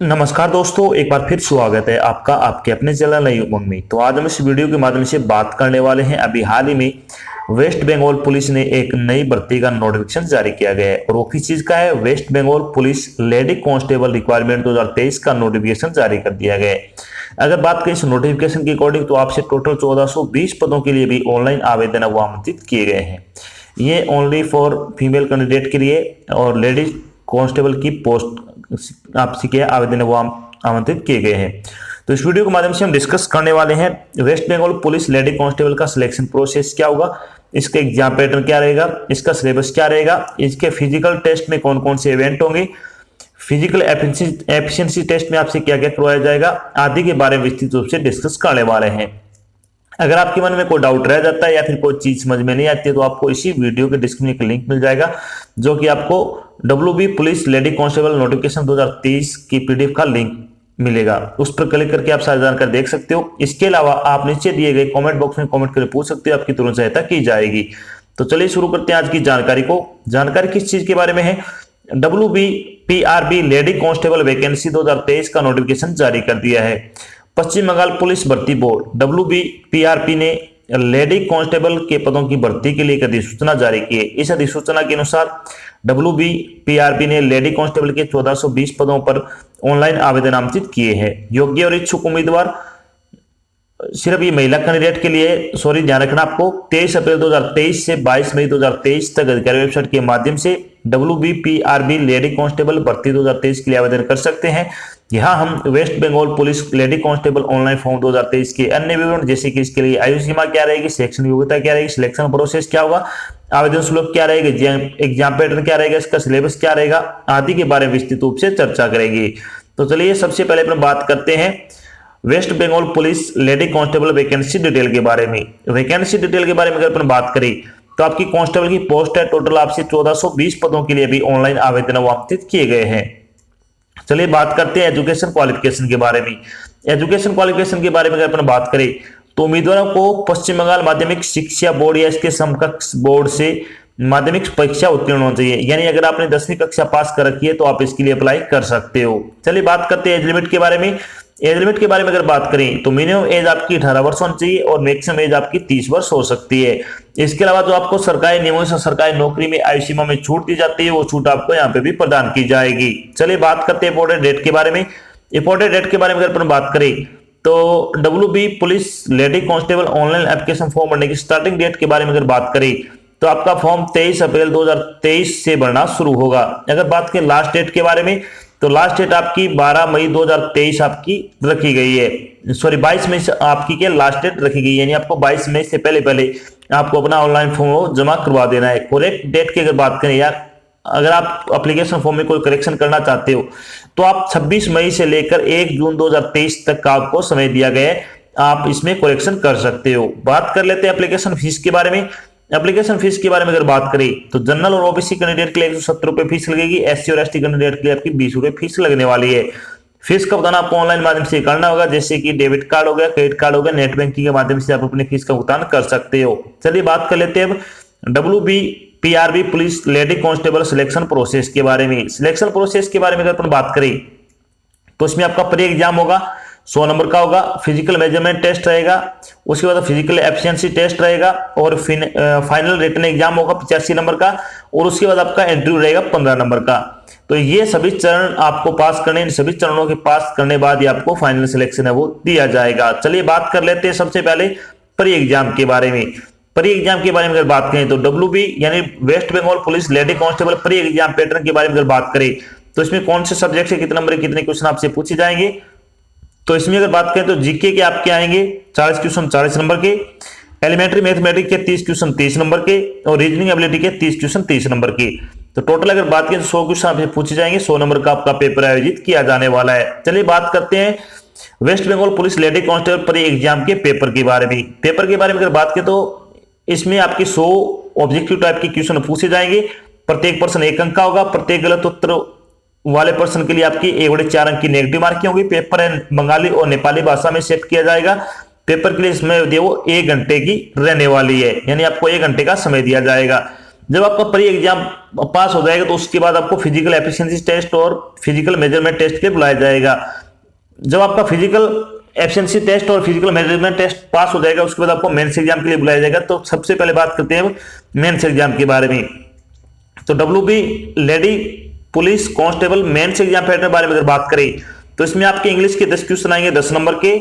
नमस्कार दोस्तों, एक बार फिर स्वागत है आपका आपके अपने चैनल नई उमंग में। तो आज हम इस वीडियो के माध्यम से बात करने वाले हैं। अभी हाल ही में वेस्ट बंगाल पुलिस ने एक नई भर्ती का नोटिफिकेशन जारी किया गया है और वो किस चीज का है। West Bengal police lady constable requirement 2023 का नोटिफिकेशन जारी कर दिया गया है। अगर बात करें इस नोटिफिकेशन के अकॉर्डिंग तो आपसे टोटल 1420 पदों के लिए भी ऑनलाइन आवेदन वो आमंत्रित किए गए हैं। ये ओनली फॉर फीमेल कैंडिडेट के लिए और लेडी कांस्टेबल की पोस्ट आपसे क्या आवेदन वो आमंत्रित किए गए हैं। तो इस वीडियो के माध्यम से हम डिस्कस करने वाले हैं West Bengal police lady constable का सिलेक्शन प्रोसेस क्या होगा, इसका एग्जाम पैटर्न क्या रहेगा, इसका सिलेबस क्या रहेगा, इसके फिजिकल टेस्ट में कौन कौन से इवेंट होंगे, फिजिकल एफिशिएंसी टेस्ट में आपसे क्या क्या करवाया जाएगा आदि के बारे में विस्तृत रूप से डिस्कस करने वाले हैं। अगर आपके मन में कोई डाउट रह जाता है या फिर कोई चीज समझ में नहीं आती है तो आपको इसी वीडियो के डिस्क्रिप्शन में लिंक मिल जाएगा जो कि आपको WB police lady constable notification 2023 की PDF का लिंक मिलेगा। उस पर क्लिक करके आप सारी जानकारी देख सकते हो। इसके अलावा आप नीचे दिए गए कमेंट बॉक्स में कमेंट करके पूछ सकते हो, आपकी तुरंत सहायता की जाएगी। तो चलिए शुरू करते हैं आज की जानकारी को। जानकारी किस चीज के बारे में है। WB PRB lady constable vacancy 2023 का नोटिफिकेशन जारी कर दिया है। पश्चिम बंगाल पुलिस भर्ती बोर्ड WBPRP ने लेडी कांस्टेबल के पदों की भर्ती के लिए एक अधिसूचना जारी की है। इस अधिसूचना के अनुसार WBPRP ने लेडी कांस्टेबल के 1420 पदों पर ऑनलाइन आवेदन आमंत्रित किए हैं। योग्य और इच्छुक उम्मीदवार सिर्फ ये महिला कैंडिडेट के लिए ध्यान रखना आपको 23 अप्रैल 2023 से 22 मई 2023 तक अधिकारी वेबसाइट के माध्यम से WBPRB लेडी कांस्टेबल भर्ती 2023 के लिए आवेदन कर सकते हैं। यहाँ हम West Bengal police lady constable online form 2023 के अन्य विवरण जैसे कि इसके लिए आयु सीमा क्या रहेगी, शैक्षणिक योग्यता क्या रहेगी, सिलेक्शन प्रोसेस क्या होगा, आवेदन शुल्क क्या रहेगा, एग्जाम पैटर्न क्या रहेगा, इसका सिलेबस क्या रहेगा आदि के बारे में विस्तृत रूप से चर्चा करेंगे। तो चलिए सबसे पहले अपन बात करते हैं West Bengal police lady constable vacancy detail के बारे में। वैकेंसी डिटेल के बारे में अगर अपन बात करें तो आपकी कांस्टेबल की पोस्ट है। टोटल आपसे 1420 पदों के लिए भी ऑनलाइन आवेदन आमंत्रित किए गए हैं। चलिए बात करते हैं एजुकेशन क्वालिफिकेशन के बारे में। एजुकेशन क्वालिफिकेशन के बारे में अगर अपन बात करें तो उम्मीदवारों को पश्चिम बंगाल माध्यमिक शिक्षा बोर्ड या इसके समकक्ष बोर्ड से माध्यमिक परीक्षा उत्तीर्ण होना चाहिए। यानी अगर आपने 10वीं कक्षा पास कर रखी है तो आप इसके लिए अप्लाई कर सकते हो। चलिए बात करते हैं एज लिमिट के बारे में। एज लिमिट के बारे में अगर बात करें तो मिनिमम एज आपकी 18 वर्ष होनी चाहिए और मैक्सिमम एज आपकी 30 वर्ष हो सकती है। इसके अलावा जो आपको सरकारी नियमों से सरकारी नौकरी में आयु सीमा में छूट दी जाती है वो छूट आपको यहाँ पे भी प्रदान की जाएगी। चलिए बात करते हैं इंपॉर्टेंट डेट के बारे में। इंपॉर्टेंट डेट के बारे में अगर अपन बात करें तो WB police lady constable online application form भरने की स्टार्टिंग डेट के बारे में अगर बात करें तो आपका फॉर्म 23 अप्रैल 2023 से भरना शुरू होगा। अगर बात करें लास्ट डेट के बारे में तो लास्ट डेट आपकी 12 मई 2023 आपकी रखी गई है। सॉरी 22 मई से आपकी क्या लास्ट डेट रखी गई है। यानी आपको 22 मई से पहले आपको अपना ऑनलाइन फॉर्म जमा करवा देना है। करेक्ट डेट की अगर बात करें यार, अगर आप एप्लीकेशन फॉर्म में कोई करेक्शन करना चाहते हो तो आप 26 मई से लेकर 1 जून 2023 तक का आपको समय दिया गया है, आप इसमें करेक्शन कर सकते हो। बात कर लेते हैं एप्लीकेशन फीस के बारे में। एप्लीकेशन फीस के बारे में अगर बात करें तो जनरल और OBC कैंडिडेट के लिए 170 रुपए फीस लगेगी। SC और ST कैंडिडेट के लिए आपकी 20 रुपए फीस लगने वाली है। फीस का भुगतान आपको ऑनलाइन माध्यम से करना होगा, जैसे कि डेबिट कार्ड हो गया, क्रेडिट कार्ड हो गया, नेट बैंकिंग के माध्यम से आप अपनी फीस का भुगतान कर सकते हो। चलिए बात कर लेते हैं अब WBPRB police lady constable selection process के बारे में। सिलेक्शन प्रोसेस के बारे में अगर अपन बात करें तो इसमें आपका प्री एग्जाम होगा, 100 नंबर का होगा। फिजिकल मेजरमेंट टेस्ट रहेगा, उसके बाद फिजिकल एफिशिएंसी टेस्ट रहेगा और फाइनल रिटन एग्जाम होगा 85 नंबर का और उसके बाद आपका इंटरव्यू रहेगा 15 नंबर का। तो ये सभी चरण आपको पास करने, इन सभी चरणों के पास करने बाद ही आपको फाइनल सिलेक्शन है वो दिया जाएगा। चलिए बात कर लेते हैं सबसे पहले प्री एग्जाम के बारे में। प्री एग्जाम के बारे में अगर बात करें तो WB यानी West Bengal police lady constable pre exam pattern के बारे में अगर बात करें तो इसमें कौन से सब्जेक्ट से कितने नंबर कितने क्वेश्चन आपसे पूछे जाएंगे। तो इसमें अगर बात करें तो जीके के आपके आएंगे 40 क्वेश्चन 40 नंबर के, एलिमेंट्री मैथमेटिक्स के 30 क्वेश्चन 30 नंबर के और रीजनिंग एबिलिटी के 30 क्वेश्चन 30 नंबर के। तो टोटल अगर बात करें तो 100 क्वेश्चन आपसे पूछे जाएंगे। 100 नंबर का आपका पेपर आयोजित किया जाने वाला है। चलिए बात करते हैं West Bengal police lady constable pre exam के पेपर के बारे में। पेपर के बारे में अगर बात करें तो इसमें आपके 100 ऑब्जेक्टिव टाइप के क्वेश्चन पूछे जाएंगे। प्रत्येक प्रश्न 1 अंक का होगा। प्रत्येक गलत उत्तर वाले पर्सन के लिए आपकी 1/4 अंक की नेगेटिव मार्किंग होगी। पेपर बंगाली और नेपाली भाषा में सेट किया जाएगा। पेपर के लिए इसमें वो 1 घंटे की रहने वाली है, यानी आपको 1 घंटे का समय दिया जाएगा। जब आपका प्री एग्जाम पास हो जाएगा तो उसके बाद आपको फिजिकल एफिशिएंसी टेस्ट और फिजिकल मेजरमेंट टेस्ट के बुलाया जाएगा। जब आपका फिजिकल एफिशिएंसी टेस्ट और फिजिकल मेजरमेंट टेस्ट पास हो जाएगा उसके बाद आपको मेंस एग्जाम के लिए बुलाया जाएगा। तो सबसे पहले बात करते हैं मेंस एग्जाम के बारे में। तो WB lady police constable mains exam pattern के बारे में अगर बात करें तो इसमें आपके इंग्लिश के 10 क्वेश्चन आएंगे 10 नंबर के,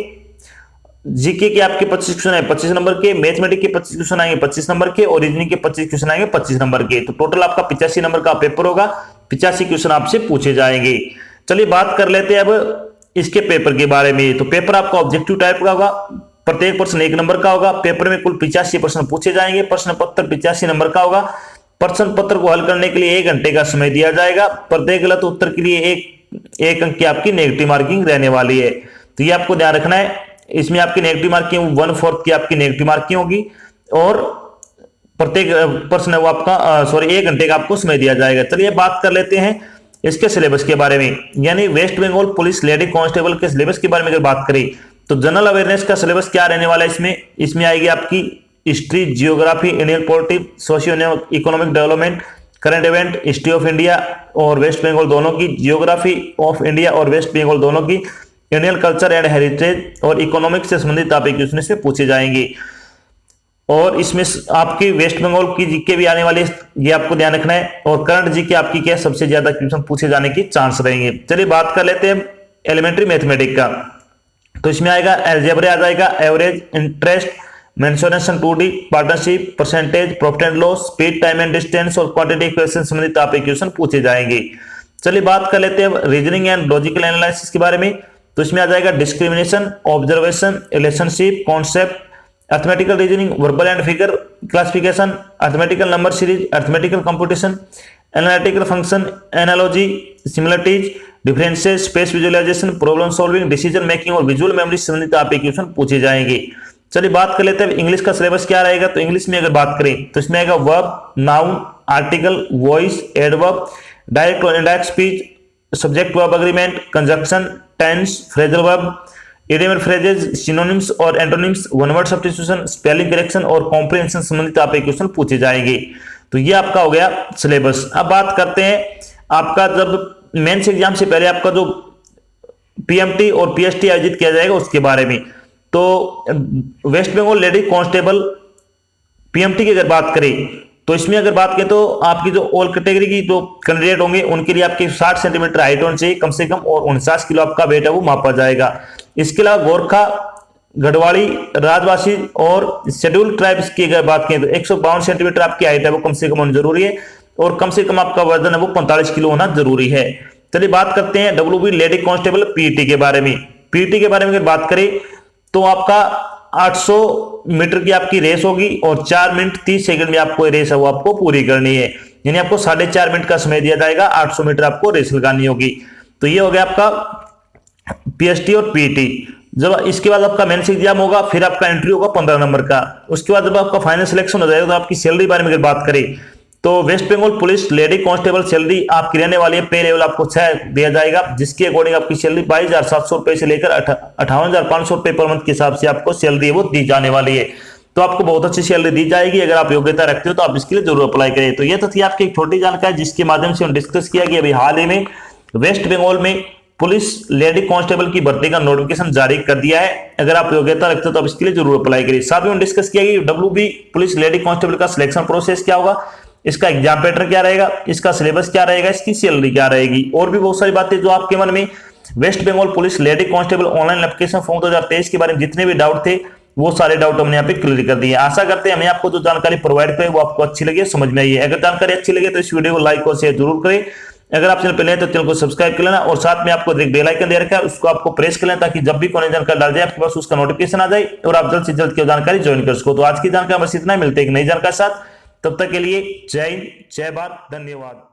जीके के आपके 25 क्वेश्चन आएंगे 25 नंबर के, मैथमेटिक्स के 25 क्वेश्चन आएंगे 25 नंबर के और रीजनिंग के 25 क्वेश्चन आएंगे 25 नंबर के। तो टोटल आपका 85 नंबर का पेपर होगा, 85 क्वेश्चन आपसे पूछे जाएंगे। चलिए बात कर लेते हैं अब इसके पेपर के बारे में। तो पेपर आपका ऑब्जेक्टिव टाइप का होगा, प्रत्येक प्रश्न 1 नंबर का होगा। पेपर में कुल 85 प्रश्न पूछे जाएंगे, प्रश्न पत्र 85 नंबर का होगा। प्रश्न पत्र को हल करने के लिए 1 घंटे का समय दिया जाएगा। प्रत्येक गलत उत्तर के लिए एक अंक की आपकी नेगेटिव मार्किंग रहने वाली है। तो ये आपको ध्यान रखना है। इसमें आपकी नेगेटिव मार्किंग 1/4 की आपकी नेगेटिव मार्किंग होगी और प्रत्येक प्रश्न वो आपका 1 घंटे का आपको समय दिया जाएगा। चलिए बात कर लेते हैं इसके सिलेबस के बारे में, यानी West Bengal police lady constable के सिलेबस के बारे में अगर बात करें तो जनरल अवेयरनेस का सिलेबस क्या रहने वाला है इसमें आएगी आपकी history, geography, Indian politics, socio economic development, current event, history of India और वेस्ट बंगाल दोनों की, जियोग्राफी ऑफ इंडिया और वेस्ट बंगाल दोनों की, इंडियन कल्चर एंड हेरिटेज और इकोनॉमिक्स से संबंधित टॉपिक क्वेश्चन इसमें पूछे जाएंगे। और इसमें आपकी वेस्ट बंगाल की जीके भी आने वाली है, ये आपको ध्यान रखना है। और करंट जीके आपकी क्या सबसे ज्यादा क्वेश्चन पूछे जाने की चांस रहेंगे। चलिए बात कर लेते हैं एलिमेंट्री मैथमेटिक्स का। तो इसमें आएगा अलजेब्रा आ जाएगा, average, interest, mensuration 2D, partnership, percentage, profit and loss, speed, time and distance और क्वांटिटी इक्वेशन संबंधित टॉपिक क्वेश्चन पूछे जाएंगे। चलिए बात कर लेते हैं रीजनिंग एंड लॉजिकल एनालिसिस के बारे में। तो इसमें आ जाएगा discrimination, observation, relationship, concept, arithmetical reasoning, verbal and figure classification, arithmetical number series, arithmetical computation, analytical function, analogy, similarities, differences, space visualisation, problem solving, decision making और विजुअल मेमोरी संबंधित topic question पूछे जाएंगे। चलिए बात कर लेते हैं इंग्लिश का सिलेबस क्या रहेगा। तो इंग्लिश में अगर बात करें तो इसमें आएगा verb, noun, article, voice, adverb, direct और indirect speech, subject verb agreement, conjunction, tense, phrasal verb, idiom phrases, synonyms और antonyms, one word substitution, spelling correction और कॉम्प्रिहेंशन संबंधित टॉपिक क्वेश्चन पूछे जाएंगे। तो ये आपका हो गया सिलेबस। अब बात करते हैं आपका जब मेंस एग्जाम से पहले आपका जो पीएमटी और पीएसटी आयोजित किया जाएगा उसके बारे में। तो West Bengal lady constable PMT की अगर बात करें तो इसमें अगर बात करें तो आपकी जो ऑल कैटेगरी की जो कैंडिडेट होंगे उनके लिए आपकी 60 सेंटीमीटर हाइट होनी चाहिए कम से कम और 49 किलो आपका वेट है वो मापा जाएगा। इसके अलावा गोरखा, गढ़वाली, राजवासी और शेड्यूल ट्राइब्स की अगर बात करें तो 152 सेंटीमीटर आपकी हाइट है वो कम से कम होनी जरूरी है और कम से कम आपका वजन है वो 45 किलो होना जरूरी है। चलिए बात करते हैं WB लेडी कांस्टेबल पीटी के बारे में। पीटी के बारे में अगर बात करें तो आपका 800 मीटर की आपकी रेस होगी और 4 मिनट 30 सेकंड में आपको रेस है वो आपको पूरी करनी है, यानी आपको 4.5 मिनट का समय दिया जाएगा, 800 मीटर आपको रेस लगानी होगी। तो ये हो गया आपका पीएसटी और पीटी। जब इसके बाद आपका मेंस एग्जाम होगा फिर आपका एंट्री होगा 15 नंबर का। उसके बाद जब आपका फाइनल सिलेक्शन हो जाएगा तो आपकी सैलरी बारे में अगर बात करें तो West Bengal police lady constable salary आपकी रहने वाली है, पे लेवल आपको 6 दिया जाएगा जिसके अकॉर्डिंग आपकी सैलरी 22,700 रुपए से लेकर 58,500 रुपए पर मंथ के हिसाब से आपको सैलरी वो दी जाने वाली है। तो आपको बहुत अच्छी सैलरी दी जाएगी। अगर आप योग्यता रखते हो तो आप इसके लिए जरूर अप्लाई करें। तो ये तो थी आपकी एक छोटी जानकारी जिसके माध्यम से हम डिस्कस किया कि अभी हाल ही में वेस्ट बंगाल में पुलिस लेडी कांस्टेबल की भर्ती का नोटिफिकेशन जारी कर दिया है। अगर आप योग्यता रखते हो तो आप इसके लिए जरूर अप्लाई करिए। साथ में डिस्कस किया कि WB पुलिस लेडी कांस्टेबल का सिलेक्शन प्रोसेस क्या होगा, इसका एग्जाम पैटर्न क्या रहेगा, इसका सिलेबस क्या रहेगा, इसकी सैलरी क्या रहेगी और भी बहुत सारी बातें जो आपके मन में West Bengal police lady constable online application form 2023 के बारे में जितने भी डाउट थे वो सारे डाउट हमने यहाँ पे क्लियर कर दिए। आशा करते हैं हमें आपको जो जानकारी प्रोवाइड करें वो आपको अच्छी लगे, समझ में आई है। अगर जानकारी अच्छी लगे तो इस वीडियो को लाइक और शेयर जरूर करें। अगर आप चैनल पर नए तो चैनल को सब्सक्राइब कर लेना और साथ में आपको एक बेल आइकन दे रखा है उसको आपको प्रेस कर लेना ताकि जब भी कोई जानकारी डाल जाए आपके पास उसका नोटिफिकेशन आ जाए और आप जल्द से जल्द की जानकारी ज्वाइन कर सको। तो आज की जानकारी बस इतना, मिलते हैं एक नई जानकारी के साथ। तब तक के लिए जय हिंद, जय भारत, धन्यवाद।